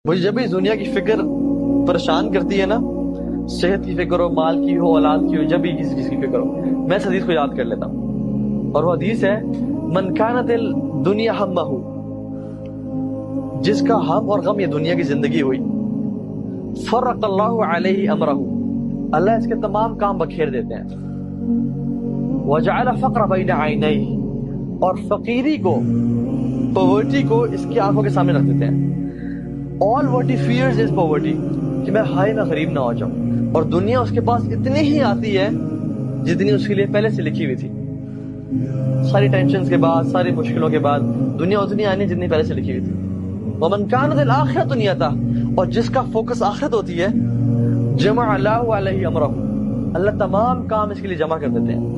مجھے جب بھی دنیا کی فکر پریشان کرتی ہے نا، صحت کی فکر ہو، مال کی ہو، اولاد کی ہو، جب بھی کسی چیز کی فکر ہو، میں اس حدیث کو یاد کر لیتا ہوں، اور وہ حدیث ہے من کانت الدنیا ہمہ، جس کا ہم اور غم یہ دنیا کی زندگی ہوئی، فرق اللہ علیہ امرہ، اللہ اس کے تمام کام بکھیر دیتے ہیں، وجعل فقر بین عینیہ، اور فقیری کو، پاورٹی کو اس کی آنکھوں کے سامنے رکھ دیتے ہیں. all what he fears is poverty، کہ میں ہائے میں غریب نہ ہو جاؤں، اور دنیا اس کے پاس اتنی ہی آتی ہے جتنی اس کے لیے پہلے سے لکھی ہوئی تھی. ساری ٹینشنز کے بعد، ساری مشکلوں کے بعد دنیا اتنی آنی جتنی پہلے سے لکھی ہوئی تھی. ومن كانت الآخرۃ نیتہ، اور جس کا فوکس آخرت ہوتی ہے، جمع اللہ علیہ امرہ، اللہ تمام کام اس کے لیے جمع کر دیتے ہیں.